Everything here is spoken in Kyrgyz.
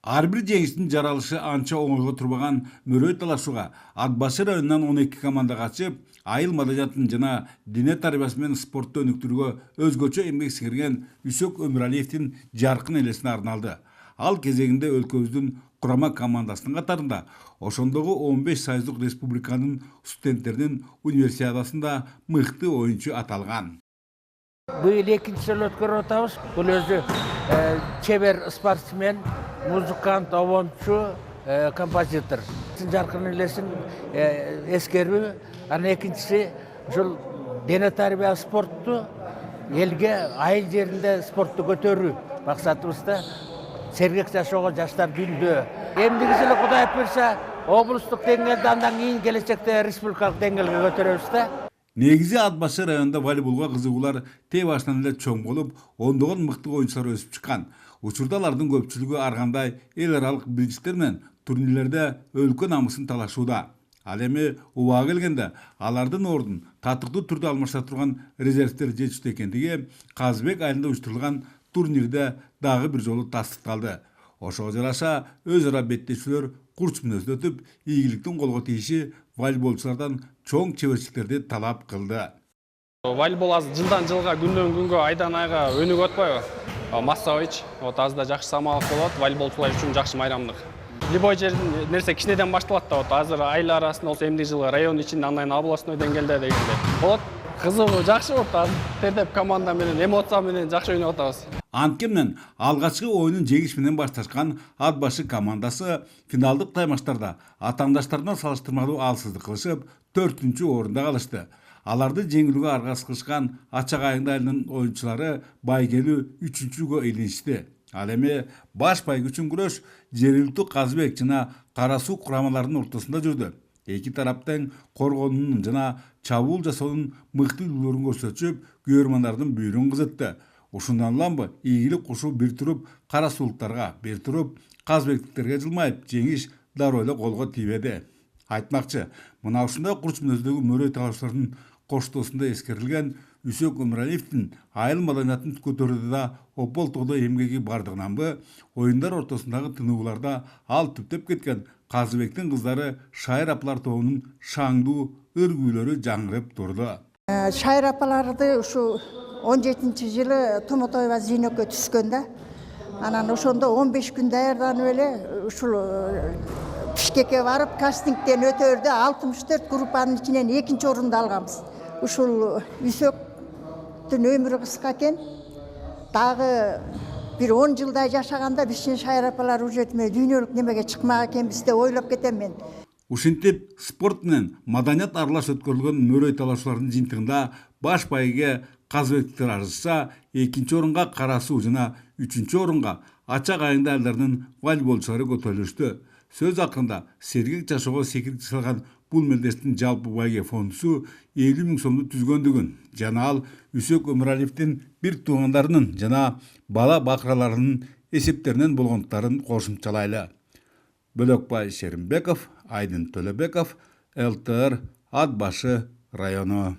Ар бир жеңиштин жаралышы анча оңойго турбаган мөрөй талашууга Ат башы районунан 12 команда катышып, айыл маданиятын жана дене тарбиясы менен спортту өнүктүрүүгө өзгөчө эмгек сиңирген Үсөк Өмүралиевдин жаркын элесине арналды. Ал кезегинде өлкөбүздүн курама командасынын катарында ошондогу 15 сайыздык республиканын студенттеринин универсиадасында мыкты оюнчу аталган. Быйыл экинчи жолу өткөрүп атабыз. Бул өзү чебер спортсмен, музыкант, обончу, композитор. Жаркын элесин эскерүү, анан экинчиси ушул дене тарбия спортту элге айыл жеринде спортту көтөрүү максатыбызда сергек жашоого жаштар күндөө. Эмдигиси эле Кудай буйрса облустук деңгээлде андан кийин келечекте республикалык деңгээлге көтөрөбүз да. Негизи Ат башы районунда волейболго кызыгуулар тээ башынан эле чоң болуп, ондогон мыкты оюнчулар өсүп чыккан. Учурда алардын көпчүлүгү ар кандай эл аралык билгичтер менен турнирлерде өлкө намысын талашууда. Ал эми убагы келгенде алардын ордун татыктуу түрдө алмаша турган резервдер жетиштүү экендиги Казыбек айылында уюштурулган турнирде дагы бир жолу тастыкталды. Ошого жараша өз ара беттешүүлөр курч мүнөздө өтүп, ийгиликтин колго тийиши волейболчулардан чоң чеберчиликтерди талап кылды. Волейбол аз жылдан жылга, күндөн күнгө, айдан айга өнүгүп атпайбы? Массович, аз да жакшы самалык болот, волейболчулар үчүн жакшы майрамдык. Любой жерден нерсе кичинеден башталат да, азыр айыл арасында болсо эмди жылы район ичинде, андан областной деңгээлде дегенде. Болот, кызыгуу жакшы болот, тердеп команда менен, эмоция менен жакшы ойноп атабыз. Анткенмен алгачкы оюнун жеңиш менен башташкан Ат башы командасы финалдык таймаштарда атаандаштарына салыштырмалуу алсыздык кылышып, 4-чү орунда калышты. Аларды жеңүүгө аргасыз кылышкан Ачак айылынын оюнчулары байгелүү 3-чүгө илиништи. Ал эми баш байгы үчүн күрөш жергиликтүү Казыбек жана Кара Суу курамаларынын ортосунда жүрдү. Эки тараптын коргонуунун жана чабуул жасоонун мыкты үлгүлөрүн көрсөтүп, көрөрмандардын бүйүрүн кызытты. Ушундан уламбы ийгилик кушуу бир туруп Кара Суулуктарга, бир туруп Казбектиктерге жылмайып, жеңиш дароо эле колго тийбеди. Айтмакчы, мына ушундай курч мүнөздөгү мөрөй талашуулардын коштоосунда эскерилген Үсөк Өмүралиевдин айыл маданиятын көтөрүүдө да опол тоодо эмгеги бардыгынанбы, оюндар ортосундагы тыныгууларда ал түптөп кеткен Казыбектин кыздары Шайыр апалар тобунун шаңдуу ыр күүлөрү жаңырып турду. Шайыр апаларды ушу 17-жылы Томотоева Зейнөккө түскөн да. Анан ошондо 15 күн даярданып эле ушул Бишкекке барып кастингден өтөрдө 64 группанын ичинен 2-чи орунду алганбыз. Ушул Үсөктүн өмүрү кыска экен. Дагы бир 10 жылдай жашаганда биздин Шайыр апалар уже дүйнөлүк немеге чыкмак экенбиз деп ойлоп кетем мен. Ушинтип спорт менен маданият аралаш өткөрүлгөн мөрөй талашуулардын жыйынтыгында баш байгеге Казбектиктер арызса, 2-чи орунга Кара Суу жана 3-чү орунга Ачак айылында айылдарынын волейболчулары көтөрүлүштү. Сөз акырында сергек жашоого секирик жасалган бул мелдештин жалпы байге фондусу 50 000 сомду түзгөндүгүн жана ал Үсөк Өмүралиевдин бир туугандарынын жана бала бакыраларынын эсептеринен болгондуктарын кошумчалайлы. Бөлөкбай Шеримбеков, Айдын Төлөбеков, ЛТР, Ат башы району.